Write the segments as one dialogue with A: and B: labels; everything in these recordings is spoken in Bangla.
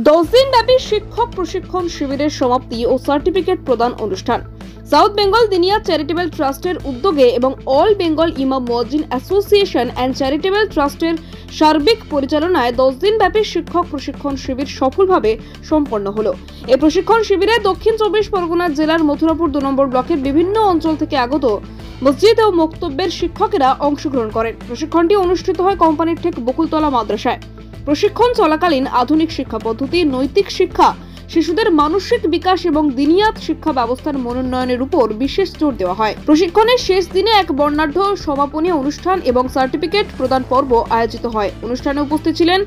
A: 10 দিনব্যাপী শিক্ষক প্রশিক্ষণ শিবিরের সমাপ্তি ও সার্টিফিকেট প্রদান অনুষ্ঠান সাউথ বেঙ্গল দিনিয়া চ্যারিটেবল ট্রাস্টের উদ্যোগে এবং অল বেঙ্গল ইমাম মুয়াজ্জিন অ্যাসোসিয়েশন অ্যান্ড চ্যারিটেবল ট্রাস্টের সার্বিক পরিচালনায় 10 দিনব্যাপী শিক্ষক প্রশিক্ষণ শিবির সফলভাবে সম্পন্ন হলো। এই প্রশিক্ষণ শিবিরে দক্ষিণ 24 পরগনা জেলার মথুরাপুর 2 নম্বর ব্লকের বিভিন্ন অঞ্চল থেকে আগত মসজিদ ও মক্তব্যের শিক্ষকেরা অংশগ্রহণ করেন। প্রশিক্ষণটি অনুষ্ঠিত হয় কোম্পানির ঠিক বকুলতলা মাদ্রাসায়। প্রশিক্ষণ চলাকালীন আধুনিক শিক্ষা পদ্ধতি, নৈতিক শিক্ষা, শিশুদের মানসিক বিকাশ এবং দিনিয়াত শিক্ষা ব্যবস্থার মনোন্নয়নের উপর বিশেষ জোর দেওয়া হয়। প্রশিক্ষণের শেষ দিনে এক বর্ণাঢ্য সমাপনী অনুষ্ঠান এবং সার্টিফিকেট প্রদান পর্ব আয়োজিত হয়। অনুষ্ঠানে উপস্থিত ছিলেন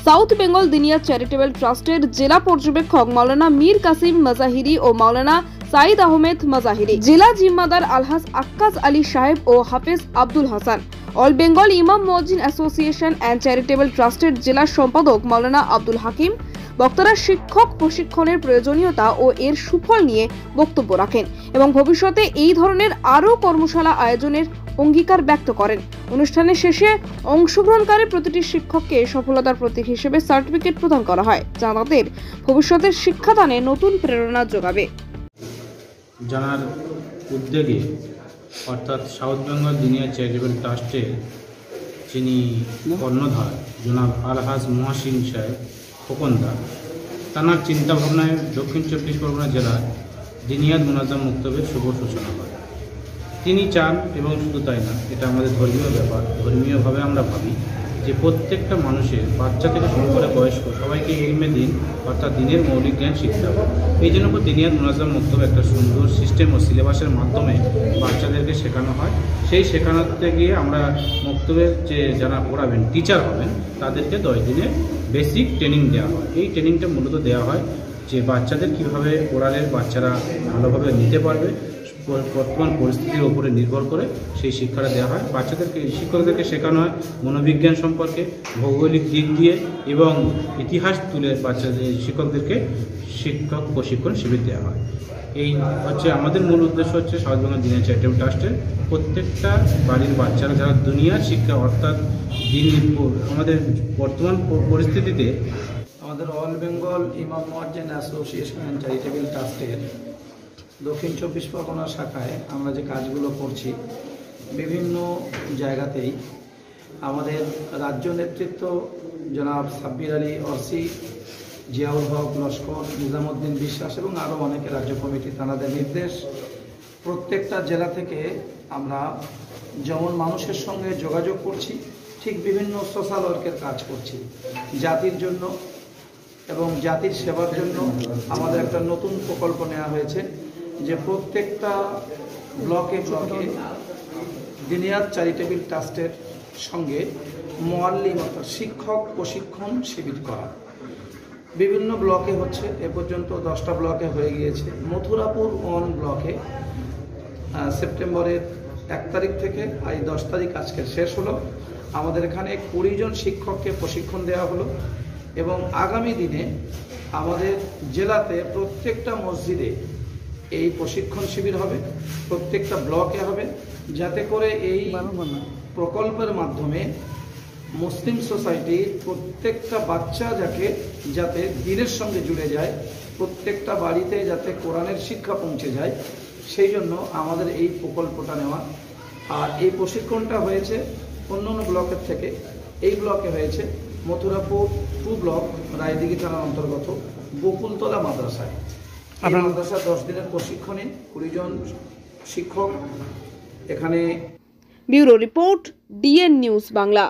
A: সাউথ বেঙ্গল দিনিয়া চ্যারিটেবল ট্রাস্টের জেলা পর্যবেক্ষক মাওলানা মীর কাসিম মাজাহিরি ও মাওলানা সাইদ আহমেদ মাজাহিরি, জেলা জিম্মাদার আলহাজ আক্কাস আলী সাহেব ও হাফেজ আব্দুল হাসান, অল বেঙ্গল ইমাম মুয়াজ্জিন অ্যাসোসিয়েশন অ্যান্ড চ্যারিটেবল ট্রাস্টের জেলা সম্পাদক মাওলানা আব্দুল হাকিম। বক্তারা শিক্ষক প্রশিক্ষণের প্রয়োজনীয়তা ও এর সুফল নিয়ে বক্তব্য রাখেন এবং ভবিষ্যতে এই ধরনের আরও কর্মশালা আয়োজনের অঙ্গীকার ব্যক্ত করেন। অনুষ্ঠানের শেষে অংশগ্রহণকারী প্রতিটি শিক্ষককে সফলতার প্রতীক হিসেবে সার্টিফিকেট প্রদান করা হয়, যা তাদের ভবিষ্যতের শিক্ষাদানে নতুন প্রেরণা যোগাবে।
B: জানার উদ্যোগে অর্থাৎ সাউথ বেঙ্গল দিনিয়া চ্যারিটেবল ট্রাস্টের যিনি কর্ণধার জনাব আলহাজ মহাসিন সাহেব খোকনদা, তাঁর চিন্তাভাবনায় দক্ষিণ 24 পরগনা জেলার দিনিয়াত মুনাজ্জাম মক্তবের শুভ সূচনা হয়। তিনি চান, এবং শুধু তাই না, এটা আমাদের ধর্মীয় ব্যাপার, ধর্মীয়ভাবে আমরা ভাবি যে প্রত্যেকটা মানুষের, বাচ্চা থেকে শুরু করে বয়স্ক, সবাইকে ইলমে দিন অর্থাৎ দিনের মৌলিক জ্ঞান শিখতে হবে। এই জন্য দিনিয়াত মুনাজ্জাম মক্তব একটা সুন্দর সিস্টেম ও সিলেবাসের মাধ্যমে বাচ্চাদেরকে শেখানো হয়। সেই শেখানোতে গিয়ে আমরা মক্তবের যে যারা পড়াবেন, টিচার হবেন, তাদেরকে 10 দিনের বেসিক ট্রেনিং দেওয়া হয়। এই ট্রেনিংটা মূলত দেওয়া হয় যে বাচ্চাদের কীভাবে কোরআনের বাচ্চারা ভালোভাবে নিতে পারবে, বর্তমান পরিস্থিতির উপরে নির্ভর করে সেই শিক্ষাটা দেওয়া হয়। শিক্ষকদেরকে শেখানো হয় মনোবিজ্ঞান সম্পর্কে, ভৌগোলিক দিক দিয়ে এবং ইতিহাস তুলে বাচ্চাদের শিক্ষকদেরকে শিক্ষক প্রশিক্ষণ শিবির দেওয়া হয়। এই হচ্ছে আমাদের মূল উদ্দেশ্য, হচ্ছে সাউথ বেঙ্গল দিনিয়া চ্যারিটেবল ট্রাস্টের প্রত্যেকটা বাড়ির বাচ্চারা যারা দুনিয়ার শিক্ষা অর্থাৎ আমাদের বর্তমান পরিস্থিতিতে
C: আমাদের অল বেঙ্গল ইমাম মুয়াজ্জিন অ্যাসোসিয়েশন অ্যান্ড চ্যারিটেবল ট্রাস্টের দক্ষিণ 24 পরগনা শাখায় আমরা যে কাজগুলো করছি, বিভিন্ন জায়গাতেই আমাদের রাজ্য নেতৃত্ব জনাব সাব্বির আলী অর্সি, জিয়াউল হক লস্কর, নিজামুদ্দিন বিশ্বাস এবং আরও অনেকে রাজ্য কমিটি, তাঁদের নির্দেশ প্রত্যেকটা জেলা থেকে আমরা যেমন মানুষের সঙ্গে যোগাযোগ করছি, ঠিক বিভিন্ন সোশ্যাল ওয়ার্কের কাজ করছি জাতির জন্য এবং জাতির সেবার জন্য। আমাদের একটা নতুন প্রকল্প নেওয়া হয়েছে যে প্রত্যেকটা ব্লকে ব্লকে দিনিয়াত চ্যারিটেবল ট্রাস্টের সঙ্গে মুআল্লিম অর্থাৎ শিক্ষক প্রশিক্ষণ শিবির করা। বিভিন্ন ব্লকে হচ্ছে, এ পর্যন্ত 10টা ব্লকে হয়ে গিয়েছে। মথুরাপুর 1 ব্লকে সেপ্টেম্বরের 1 তারিখ থেকে 10 তারিখ আজকে শেষ হলো। আমাদের এখানে 20 জন শিক্ষককে প্রশিক্ষণ দেওয়া হলো এবং আগামী দিনে আমাদের জেলাতে প্রত্যেকটা মসজিদে এই প্রশিক্ষণ শিবির হবে, প্রত্যেকটা ব্লকে হবে, যাতে করে এই প্রকল্পের মাধ্যমে মুসলিম সোসাইটির প্রত্যেকটা বাচ্চা যাতে দিনের সঙ্গে জুড়ে যায়, প্রত্যেকটা বাড়িতে যাতে কোরআনের শিক্ষা পৌঁছে যায়, সেই জন্য আমাদের এই প্রকল্পটা নেওয়া। আর এই প্রশিক্ষণটা হয়েছে অন্যান্য ব্লকের থেকে, এই ব্লকে হয়েছে মথুরাপুর 2 ব্লক রায়দিঘি থানার অন্তর্গত বকুলতলা মাদ্রাসায়। মাদ্রাসা 10 দিনের প্রশিক্ষণে 20 জন শিক্ষক এখানে।
A: Bureau report, DN news Bangla.